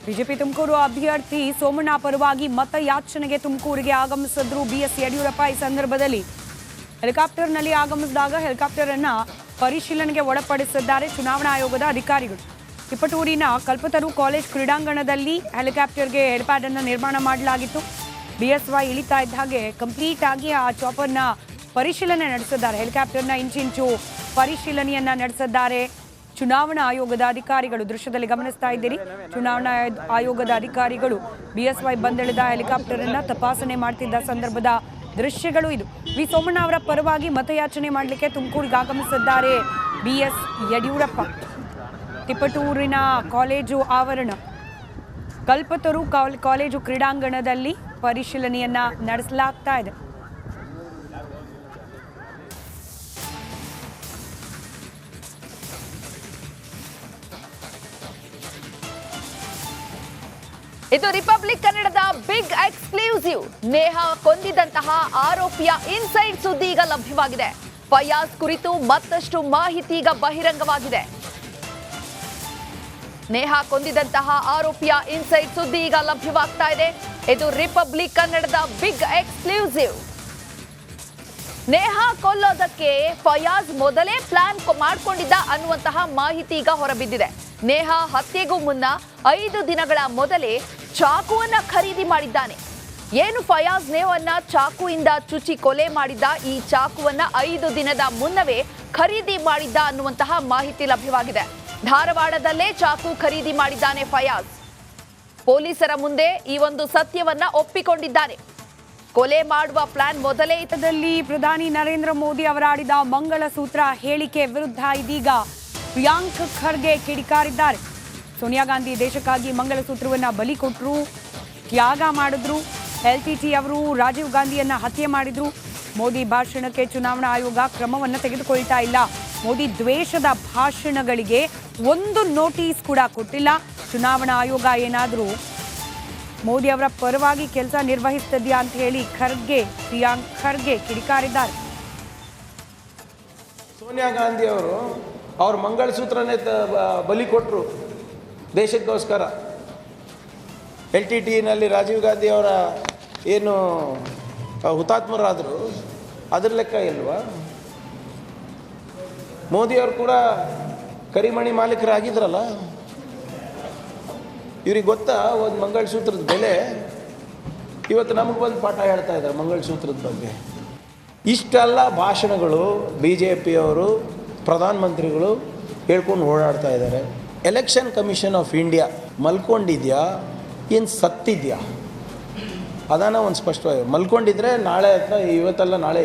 BJP Tumakuru ಅಭ್ಯರ್ಥಿ ಸೋಮಣ್ಣ ಪರವಾಗಿ ಮತಯಾಚನೆಗೆ ತುಮಕೂರಿಗೆ ಆಗಮಿಸಿದ್ರು ಬಿಎಸ್ ಯಡಿಯೂರಪ್ಪ. ಈ ಸಂದರ್ಭದಲ್ಲಿ ಹೆಲಿಕಾಪ್ಟರ್ನಲ್ಲಿ ಆಗಮಿಸಿದಾಗ ಹೆಲಿಕಾಪ್ಟರ್ ಅನ್ನ ಪರಿಶೀಲನೆಗೆ ಒಳಪಡಿಸಿದ್ದಾರೆ ಚುನಾವಣಾ ಆಯೋಗದ ಅಧಿಕಾರಿಗಳು. ತಿಪಟೂರಿನ ಕಲ್ಪತರು ಕಾಲೇಜ್ ಕ್ರೀಡಾಂಗಣದಲ್ಲಿ ಹೆಲಿಕಾಪ್ಟರ್ಗೆ ಹೆಲಿಪ್ಯಾಡ್ ಅನ್ನು ನಿರ್ಮಾಣ ಮಾಡಲಾಗಿತ್ತು. ಬಿಎಸ್ವೈ ಇಳಿತಾ ಇದ್ದ ಹಾಗೆ ಕಂಪ್ಲೀಟ್ ಆಗಿ ಆ ಚಾಪರ್ನ ಪರಿಶೀಲನೆ ನಡೆಸಿದ್ದಾರೆ. ಹೆಲಿಕಾಪ್ಟರ್ನ ಇಂಚಿಂಚು ಪರಿಶೀಲನೆಯನ್ನ ನಡೆಸಿದ್ದಾರೆ ಚುನಾವಣಾ ಆಯೋಗದ ಅಧಿಕಾರಿಗಳು. ದೃಶ್ಯದಲ್ಲಿ ಗಮನಿಸ್ತಾ ಇದ್ದೀರಿ, ಚುನಾವಣಾ ಆಯೋಗದ ಅಧಿಕಾರಿಗಳು ಬಿಎಸ್ವೈ ಬಂದಿಳಿದ ಹೆಲಿಕಾಪ್ಟರ್ ಅನ್ನ ತಪಾಸಣೆ ಮಾಡ್ತಿದ್ದ ಸಂದರ್ಭದ ದೃಶ್ಯಗಳು ಇದು. ವಿ ಸೋಮಣ್ಣ ಅವರ ಪರವಾಗಿ ಮತಯಾಚನೆ ಮಾಡಲಿಕ್ಕೆ ತುಮಕೂರಿಗೆ ಆಗಮಿಸಿದ್ದಾರೆ ಬಿಎಸ್ ಯಡಿಯೂರಪ್ಪ. ತಿಪಟೂರಿನ ಕಾಲೇಜು ಆವರಣ ಕಲ್ಪತರು ಕಾಲೇಜು ಕ್ರೀಡಾಂಗಣದಲ್ಲಿ ಪರಿಶೀಲನೆಯನ್ನ ನಡೆಸಲಾಗ್ತಾ ಇದೆ. ಇದು ರಿಪಬ್ಲಿಕ್ ಕನ್ನಡದ ಬಿಗ್ ಎಕ್ಸ್ಕ್ಲೂಸಿವ್. ನೇಹ ಕೊಂದಿದಂತಹ ಆರೋಪಿಯ ಇನ್ಸೈಡ್ ಸುದ್ದಿ ಈಗ ಲಭ್ಯವಾಗಿದೆ. ಫಯಾಜ್ ಕುರಿತು ಮತ್ತಷ್ಟು ಮಾಹಿತಿ ಈಗ ಬಹಿರಂಗವಾಗಿದೆ. ನೇಹ ಕೊಂದಿದಂತಹ ಆರೋಪಿಯ ಇನ್ಸೈಡ್ ಸುದ್ದಿ ಈಗ ಲಭ್ಯವಾಗ್ತಾ ಇದೆ. ಇದು ರಿಪಬ್ಲಿಕ್ ಕನ್ನಡದ ಬಿಗ್ ಎಕ್ಸ್ಕ್ಲೂಸಿವ್. ನೇಹ ಕೊಲ್ಲೋದಕ್ಕೆ ಫಯಾಜ್ ಮೊದಲೇ ಪ್ಲಾನ್ ಮಾಡಿಕೊಂಡಿದ್ದ ಅನ್ನುವಂತಹ ಮಾಹಿತಿ ಈಗ ಹೊರಬಿದ್ದಿದೆ. ನೇಹ ಹತ್ಯೆಗೂ ಮುನ್ನ 5 ದಿನಗಳ ಮೊದಲೇ ಚಾಕುವನ್ನ ಖರೀದಿ ಮಾಡಿದ್ದಾನೆ. ಏನು ಫಯಾಜ್ ನೇಹವನ್ನ ಚಾಕುವಿಂದ ಚುಚ್ಚಿ ಕೊಲೆ ಮಾಡಿದ್ದ, ಈ ಚಾಕುವನ್ನ 5 ದಿನದ ಮುನ್ನವೇ ಖರೀದಿ ಮಾಡಿದ್ದ ಅನ್ನುವಂತಹ ಮಾಹಿತಿ ಲಭ್ಯವಾಗಿದೆ. ಧಾರವಾಡದಲ್ಲೇ ಚಾಕು ಖರೀದಿ ಮಾಡಿದ್ದಾನೆ ಫಯಾಜ್. ಪೊಲೀಸರ ಮುಂದೆ ಈ ಒಂದು ಸತ್ಯವನ್ನ ಒಪ್ಪಿಕೊಂಡಿದ್ದಾನೆ. ಕೊಲೆ ಮಾಡುವ ಪ್ಲಾನ್ ಮೊದಲೇ ಇತ್ತದಲ್ಲಿ ಪ್ರಧಾನಿ ನರೇಂದ್ರ ಮೋದಿ ಅವರಾಡಿದ ಮಂಗಳಸೂತ್ರ ಹೇಳಿಕೆ ವಿರುದ್ಧ ಇದೀಗ ಪ್ರಿಯಾಂಕ್ ಖರ್ಗೆ ಕಿಡಿಕಾರಿದ್ದಾರೆ. ಸೋನಿಯಾ ಗಾಂಧಿ ದೇಶಕ್ಕಾಗಿ ಮಂಗಳಸೂತ್ರವನ್ನ ಬಲಿ ಕೊಟ್ಟರು, ತ್ಯಾಗ ಮಾಡಿದ್ರು. LTT ಅವರು ರಾಜೀವ್ ಗಾಂಧಿಯನ್ನ ಹತ್ಯೆ ಮಾಡಿದ್ರು. ಮೋದಿ ಭಾಷಣಕ್ಕೆ ಚುನಾವಣಾ ಆಯೋಗ ಕ್ರಮವನ್ನು ತೆಗೆದುಕೊಳ್ತಾ ಇಲ್ಲ. ಮೋದಿ ದ್ವೇಷದ ಭಾಷಣಗಳಿಗೆ ಒಂದು ನೋಟಿಸ್ ಕೂಡ ಕೊಟ್ಟಿಲ್ಲ. ಚುನಾವಣಾ ಆಯೋಗ ಏನಾದರೂ ಮೋದಿ ಅವರ ಪರವಾಗಿ ಕೆಲಸ ನಿರ್ವಹಿಸ್ತಿದ್ಯಾ ಅಂತ ಹೇಳಿ ಪ್ರಿಯಾಂಕ್ ಖರ್ಗೆ ಕಿಡಿಕಾರಿದ್ದಾರೆ. ಸೋನಿಯಾ ಗಾಂಧಿ ಅವರು ಅವ್ರ ಮಂಗಳಸೂತ್ರನೇ ಬಲಿ ಕೊಟ್ಟರು ದೇಶಕ್ಕೋಸ್ಕರ. LTTನಲ್ಲಿ ರಾಜೀವ್ ಗಾಂಧಿ ಅವರ ಏನು ಹುತಾತ್ಮರಾದರು ಅದ್ರ ಲೆಕ್ಕ ಇಲ್ವಾ? ಮೋದಿಯವರು ಕೂಡ ಕರಿಮಣಿ ಮಾಲೀಕರಾಗಿದ್ರಲ್ಲ. ಇವ್ರಿಗೆ ಗೊತ್ತಾ ಒಂದು ಮಂಗಳಸೂತ್ರದ ಬೆಲೆ? ಇವತ್ತು ನಮಗೆ ಬಂದು ಪಾಠ ಹೇಳ್ತಾ ಇದ್ದಾರೆ ಮಂಗಳಸೂತ್ರದ ಬಗ್ಗೆ. ಇಷ್ಟೆಲ್ಲ ಭಾಷಣಗಳು BJP ಅವರು ಪ್ರಧಾನಮಂತ್ರಿಗಳು ಹೇಳ್ಕೊಂಡು ಓಡಾಡ್ತಾ ಇದ್ದಾರೆ. ಎಲೆಕ್ಷನ್ ಕಮಿಷನ್ ಆಫ್ ಇಂಡಿಯಾ ಮಲ್ಕೊಂಡಿದ್ಯಾ ಏನು ಸತ್ತಿದ್ಯಾ? ಅದನ್ನು ಒಂದು ಸ್ಪಷ್ಟವಾಗಿ ಮಲ್ಕೊಂಡಿದ್ರೆ ನಾಳೆ ಅಥವಾ ಇವತ್ತಲ್ಲ ನಾಳೆ